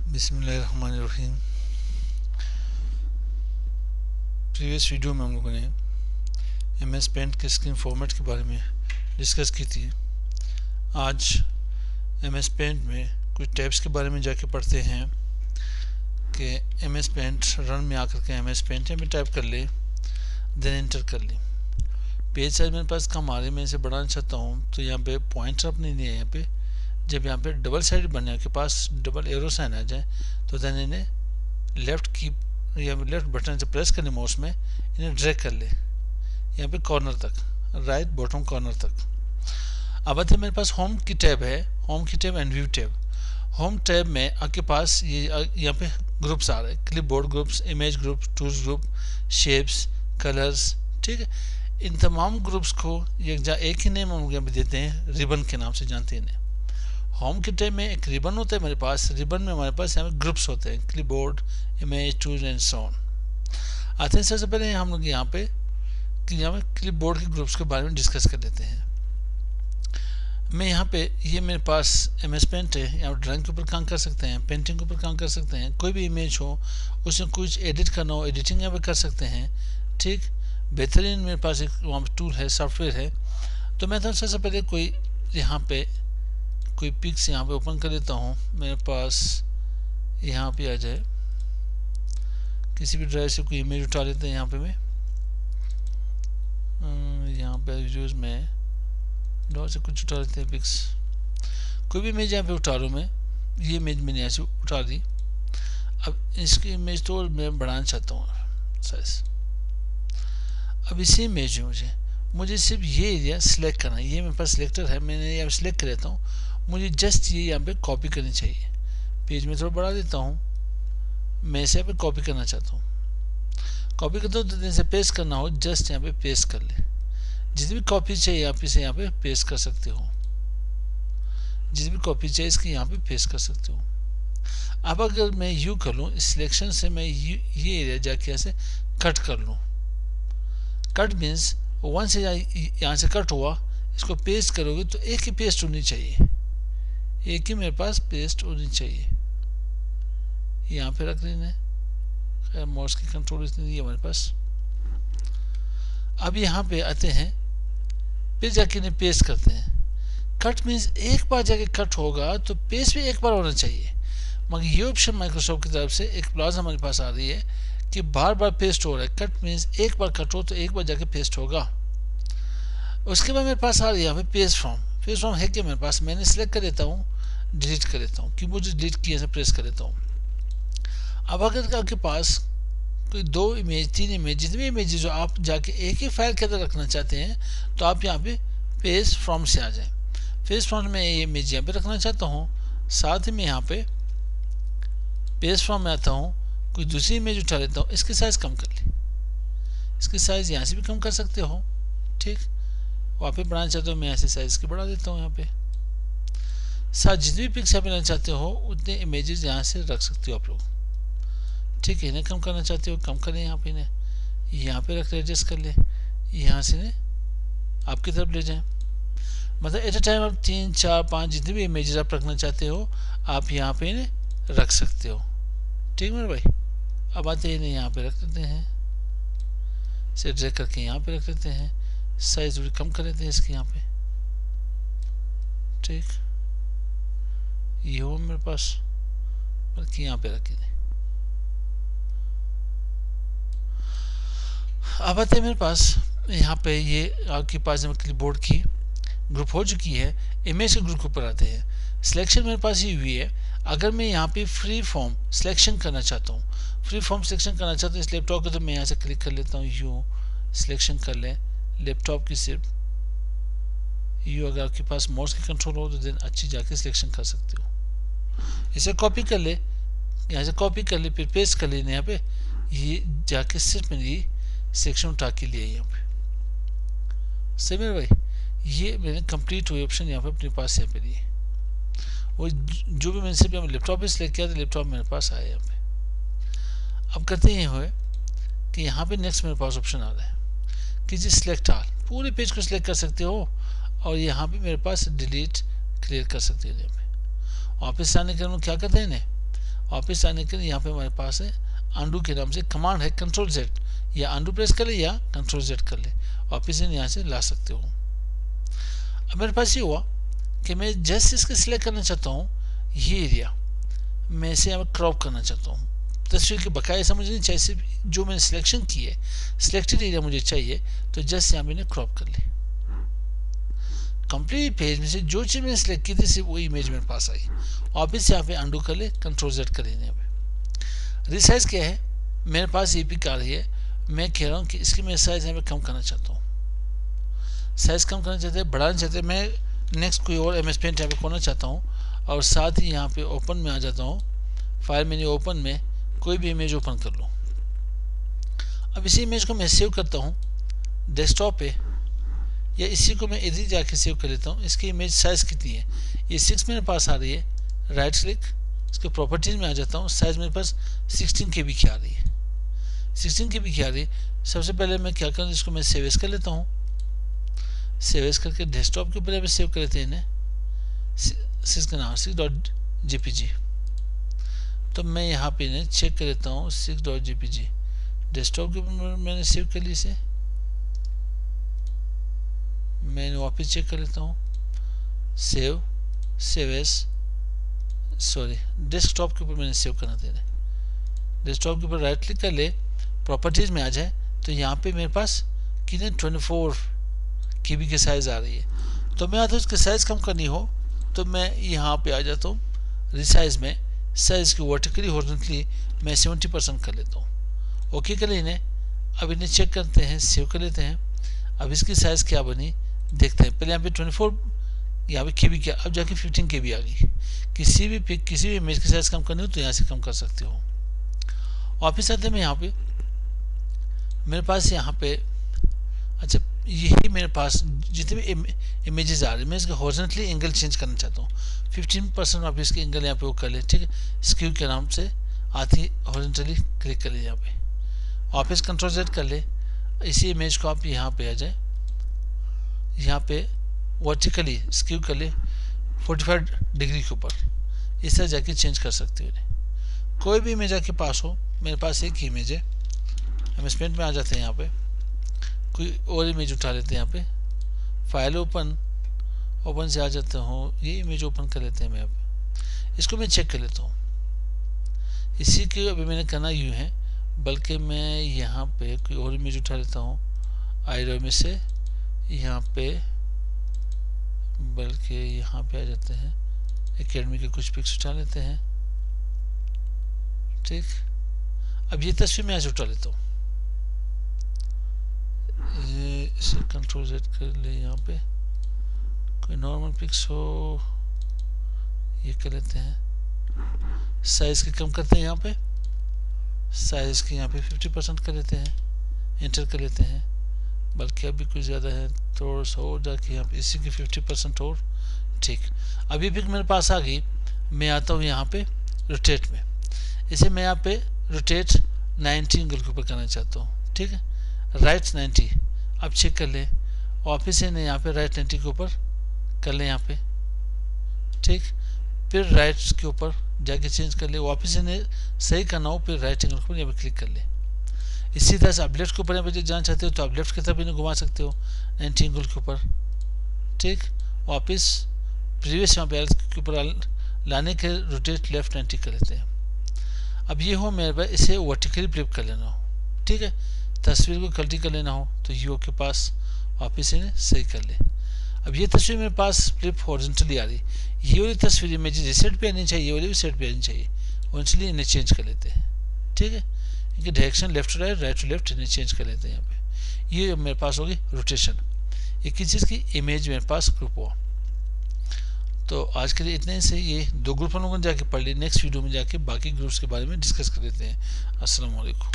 बिस्मिल्लाहिर्रहमानिर्रहीम। Previous video में हम लोगों ने MS पेंट के स्क्रीन फॉर्मेट के बारे में डिस्कस की थी। आज MS पेंट में कुछ टैब्स के बारे में जाके पढ़ते हैं कि MS पेंट रन में आकर के MS पेंट में टाइप कर ले, देन एंटर कर ले। पेज साइज मेरे पास कम आ रही है, मैं इसे बढ़ाना चाहता हूँ तो यहाँ पे पॉइंटर अपने लिए यहाँ पे जब यहाँ पे डबल साइड बनने के पास डबल एरो साइन आ जाए तो देन इन्हें लेफ्ट की या लेफ्ट बटन से प्रेस करने माउस में इन्हें ड्रैग कर ले यहाँ पे कॉर्नर तक, राइट बॉटम कॉर्नर तक। अब आते मेरे पास होम की टैब है, होम की tab and view tab. Home tab में आपके पास ये यहाँ पे ग्रुप्स आ रहे हैं, clipboard groups, image group, tools group, shapes, colours. ठीक है, इन तमाम ग्रुप्स को एक ही नेम हम यहाँ पे देते हैं, रिबन के नाम से जानते हैं इन्हें। होम के टैब में एक रिबन होता है मेरे पास, रिबन में हमारे पास यहाँ पे ग्रुप्स होते हैं, clipboard, image, tools and so on. आते हैं सबसे पहले हम लोग यहाँ पे क्लिपबोर्ड के ग्रुप्स के बारे में डिस्कस कर लेते हैं। मैं यहाँ पे ये मेरे पास MS पेंट है, यहाँ ड्राइंग के ऊपर काम कर सकते हैं, पेंटिंग के ऊपर काम कर सकते हैं, कोई भी इमेज हो उसमें कुछ एडिट करना हो एडिटिंग यहाँ पे कर सकते हैं। ठीक, बेहतरीन मेरे पास एक वहाँ पे टूल है, सॉफ्टवेयर है। तो मैं तो सबसे पहले कोई यहाँ पे कोई पिक्स यहाँ पे ओपन कर लेता हूँ, मेरे पास यहाँ पे आ जाए, किसी भी ड्राइव से कोई इमेज उठा लेते हैं। यहाँ पे मैं यहाँ पे वीडियोज में ड्रॉ से कुछ उठा लेते हैं पिक्स, कोई भी इमेज यहाँ पे उठा रहा हूँ मैं। ये इमेज मैंने यहाँ से उठा दी। अब इसकी इमेज तो मैं बढ़ाना चाहता हूँ साइज। अब इसी इमेज में मुझे सिर्फ ये एरिया सिलेक्ट करना है, ये मेरे पास सिलेक्टर है, मैंने यहाँ सिलेक्ट कर लेता हूँ। मुझे जस्ट ये यहाँ पे कॉपी करनी चाहिए। पेज में थोड़ा बढ़ा देता हूँ, मैं इसे यहाँ पे कॉपी करना चाहता हूँ। कॉपी करता हूँ तो जैसे पेस्ट करना हो जस्ट यहाँ पे पेस्ट कर ले। जितनी भी कॉपी चाहिए आप इसे यहाँ पे पेस्ट कर सकते हो, जितनी भी कॉपी चाहिए इसकी यहाँ पे पेस्ट कर सकते हो। अब अगर मैं यू कर लूँ, इस सिलेक्शन से मैं ये एरिया जाके यहाँ से कट कर लूँ। कट मीन्स वन से यहाँ से कट हुआ, इसको पेस्ट करोगे तो एक ही पेस्ट होनी चाहिए, एक ही मेरे पास पेस्ट होनी चाहिए। यहाँ पे रख लेना है, माउस की कंट्रोल इतनी दी है हमारे पास। अब यहाँ पे आते हैं, फिर जाके इन्हें पेस्ट करते हैं। कट मीन्स एक बार जाके कट होगा तो पेस्ट भी एक बार होना चाहिए, मगर ये ऑप्शन माइक्रोसॉफ्ट की तरफ से एक क्लॉज हमारे पास आ रही है कि बार बार पेस्ट हो रहा है। कट मीन्स एक बार कट हो तो एक बार जाके पेस्ट होगा। उसके बाद मेरे पास आ रही है यहाँ पे पेस्ट फॉर्म। पेस्ट फॉर्म है कि मेरे पास, मैंने सिलेक्ट कर देता हूँ, डिलीट कर देता हूँ, कीबोर्ड से डिलीट किया से प्रेस कर देता हूँ। अब अगर आपके पास कोई दो इमेज, तीन इमेज, जितनी भी इमेजेस जो आप जाके एक ही फाइल के अंदर रखना चाहते हैं तो आप यहाँ पे पेस्ट फ्रॉम से आ जाए। पेस्ट फ्रॉम में ये इमेज यहाँ पे रखना चाहता हूँ, साथ ही में यहाँ पे पेस्ट फ्रॉम में आता हूँ, कोई दूसरी इमेज उठा लेता हूँ, इसकी साइज कम कर ले। इसकी साइज यहाँ से भी कम कर सकते हो। ठीक, वहाँ पे बढ़ाना चाहते हो, मैं ऐसे साइज की बढ़ा देता हूँ। यहाँ पे साथ जितनी भी पिक्स यहाँ पे लेना चाहते हो उतने इमेजेस यहाँ से रख सकते हो आप लोग। ठीक है, इन्हें कम करना चाहते हो कम करें, यहाँ पे इन्हें यहाँ पे रख एडजस्ट कर ले, यहाँ से इन्हें आपकी तरफ ले जाएं। मतलब एट अ टाइम आप 3, 4, 5 जितने भी इमेजेस आप रखना चाहते हो आप यहाँ पे इन्हें रख सकते हो। ठीक मेरे भाई, अब आते हैं इन्हें यहाँ पे रख देते हैं, इसे ड्रैग करके यहाँ पे रख देते हैं, साइज थोड़ी कम कर लेते हैं इसकी यहाँ पे। ठीक, ये हो मेरे पास, बल्कि यहाँ पे रख दें। अब आते हैं मेरे पास यहाँ पे, ये आपके पास क्लिपबोर्ड की ग्रुप हो चुकी है, इमेज के ग्रुप के ऊपर आते हैं। सिलेक्शन मेरे पास ही हुई है। अगर मैं यहाँ पे फ्री फॉर्म सिलेक्शन करना चाहता हूँ, फ्री फॉर्म सिलेक्शन करना चाहता हूँ इस लैपटॉप के, तो मैं यहाँ से क्लिक कर लेता हूँ, यू सिलेक्शन कर लें लैपटॉप की सिर्फ यू। अगर आपके पास माउस की कंट्रोल हो तो देन अच्छी जाके सिलेक्शन कर सकते हो। इसे कॉपी कर ले, यहाँ से कॉपी कर ले, फिर पेस्ट कर लेना यहाँ पे, ये जाके सिर्फ मेरी सेक्शन उठा के लिए यहाँ पे। सही मेरे भाई, ये मैंने कंप्लीट हुए ऑप्शन यहाँ पे अपने पास यहाँ पे लिए। वो जो भी मैंने सिर्फ लैपटॉप पे सिलेक्ट किया था, लैपटॉप मेरे पास आया यहाँ पे। अब करते हैं हुए कि यहाँ पे नेक्स्ट मेरे पास ऑप्शन आ रहा है कि जी सिलेक्ट ऑल, पूरे पेज को सिलेक्ट कर सकते हो और यहाँ पे मेरे पास डिलीट क्लियर कर सकते हो। यहाँ पे वापस आने के बाद क्या करते हैं इन्हें वापस आने के लिए यहाँ पे हमारे पास है अंडू के नाम से कमांड है, कंट्रोल जेड, या अंडू प्रेस कर ले या कंट्रोल जेड कर ले, वापस यहाँ से ला सकते हो। अब मेरे पास ये हुआ कि मैं जस्ट इसके सिलेक्ट करना चाहता हूँ, ये एरिया मैं इसे यहाँ क्रॉप करना चाहता हूँ। तस्वीर के बकाया ऐसा मुझे नहीं चाहिए, सिर्फ जो मैंने सिलेक्शन की है, सिलेक्टेड एरिया मुझे चाहिए, तो जस्ट यहाँ मैंने क्रॉप कर ली। कंप्लीट पेज में से जो चीज़ मैंने सिलेक्ट की थी सिर्फ वो इमेज मेरे पास आई। वापस यहाँ पे अंडू कर ले, कंट्रोल जेड कर लेने। रिसाइज क्या है, मेरे पास ये पिक आ रही है, मैं कह रहा हूँ कि इसकी मैं साइज यहाँ पे कम करना चाहता हूँ, साइज कम करना चाहते हैं, बढ़ाना चाहते हैं, मैं नेक्स्ट कोई और MS पेंट यहाँ पे खोलना चाहता हूँ, और साथ ही यहाँ पे ओपन में आ जाता हूँ, फाइल मेन्यू ओपन में कोई भी इमेज ओपन कर लो। अब इसी इमेज को मैं सेव करता हूँ डेस्कटॉप पे, या इसी को मैं इधर जाके सेव कर लेता हूँ। इसकी इमेज साइज कितनी है, ये 6 मेरे पास आ रही है, राइट क्लिक, इसके प्रॉपर्टीज में आ जाता हूँ, साइज मेरे पास 16 KB की आ रही है, 16 KB की आ रही है। सबसे पहले मैं क्या करूँ, इसको मैं सेव एज कर लेता हूँ, सेव एज करके डेस्कटॉप के ऊपर यहाँ पे सेव कर लेते हैं इन्हें, 6 का नाम 6.jpg। तो मैं यहाँ पे इन्हें चेक कर लेता हूँ, 6.jpg डेस्कटॉप के ऊपर मैंने सेव कर ली इसे, मैं वापस चेक कर लेता हूँ, सेव एज, सॉरी डेस्कटॉप के ऊपर मैंने सेव करना था, डेस्कटॉप के ऊपर राइट क्लिक कर ले, प्रॉपर्टीज में आ जाए, तो यहाँ पे मेरे पास कितने 24 KB की साइज आ रही है। तो मैं आता हूँ इसकी साइज कम करनी हो तो मैं यहाँ पे आ जाता हूँ रिसाइज में, साइज की वर्टिकली हॉरिजॉन्टली मैं 70% कर लेता हूँ। ओके कर लेने, अब इन्हें चेक करते हैं, सेव कर लेते हैं। अब इसकी साइज क्या बनी देखते हैं। पहले यहाँ पे 24 यहाँ पे KB क्या, अब जाके 15 KB आ गई। किसी भी पिक, किसी भी इमेज की साइज कम करनी हो तो यहाँ से कम कर सकते हो। वापस आते हैं, मैं यहाँ पे, मेरे पास यहाँ पे, अच्छा यही मेरे पास जितने भी इमेजेस आ रही है, मैं इसका हॉरिजॉन्टली एंगल चेंज करना चाहता हूँ, 15% वापस इसके एंगल यहाँ पे वो कर ले, ठीक है, स्क्यू के नाम से आती हॉरिजॉन्टली क्लिक कर ले, यहाँ पे वापस कंट्रोल जेड कर ले। इसी इमेज को आप यहाँ पे आ जाए, यहाँ पे वर्टिकली स्क्यू कर ले 45 डिग्री के ऊपर, इस तरह जाके चेंज कर सकते हो। कोई भी इमेज आपके पास हो, मेरे पास एक ही इमेज है, हम पेंट में आ जाते हैं, यहाँ पे कोई और इमेज उठा लेते हैं, यहाँ पे फाइल ओपन से आ जाता हूँ, ये इमेज ओपन कर लेते हैं, मैं यहाँ पे इसको मैं चेक कर लेता हूँ। इसी के अभी मैंने करना यूँ है, बल्कि मैं यहाँ पे कोई और इमेज उठा लेता हूँ आईरो में से, यहाँ पे बल्कि यहाँ पे आ जाते हैं, एकेडमी के कुछ पिक्स उठा लेते हैं, ठीक। अब ये तस्वीर मैं ऐसे उठा लेता हूँ, इसे कंट्रोल जेड कर ले, यहाँ पे कोई नॉर्मल पिक्स हो ये कर लेते हैं, साइज की कम करते हैं, यहाँ पे साइज की यहाँ पे 50% कर लेते हैं, एंटर कर लेते हैं, बल्कि अभी कुछ ज़्यादा है, थोड़ा सा और जाके यहाँ पे इसी की 50% और, ठीक। अभी पिक मेरे पास आ गई, मैं आता हूँ यहाँ पे रोटेट में, इसे मैं यहाँ पे रोटेट 90 एंगल के ऊपर करना चाहता हूँ, ठीक है, राइट 90। अब चेक कर ले, वापस से यहाँ पे राइट 90 के ऊपर कर ले यहाँ पे, ठीक, फिर राइट के ऊपर जाके चेंज कर ले, वापस इन्हें सही करना हो फिर राइट एंगल के ऊपर यहाँ पे क्लिक कर ले। इसी तरह से आप लेफ्ट के ऊपर यहाँ पे जाना चाहते हो तो आप लेफ्ट की तरफ इन्हें घुमा सकते हो 90 एंगल के ऊपर, ठीक। वापस प्रीवियस यहाँ पे के ऊपर लाने के रोटेट लेफ्ट 90 कर लेते हैं। अब ये हो मेरे पास, इसे वर्टिकली फ्लिप कर लेना हो, ठीक है, तस्वीर को कल्टी कर लेना हो तो यू के पास वापस इन्हें सही कर ले। अब ये तस्वीर मेरे पास फ्लिप हॉरिजॉन्टली आ रही, ये वाली तस्वीर इमेज जिस साइड पे आनी चाहिए, ये वाली भी साइड पे आनी चाहिए, हॉरिजॉन्टली इन्हें चेंज कर लेते हैं, ठीक है, इनकी direction left to right, right to left इन्हें चेंज कर लेते हैं। यहाँ पे ये मेरे पास होगी रोटेशन, एक ही चीज़ की इमेज मेरे पास ग्रुप हुआ। तो आज के लिए इतने से, ये 2 ग्रुप हम लोगों ने जाके पढ़ लिए, नेक्स्ट वीडियो में जाके बाकी ग्रुप्स के बारे में डिस्कस कर लेते हैं। अस्सलाम वालेकुम।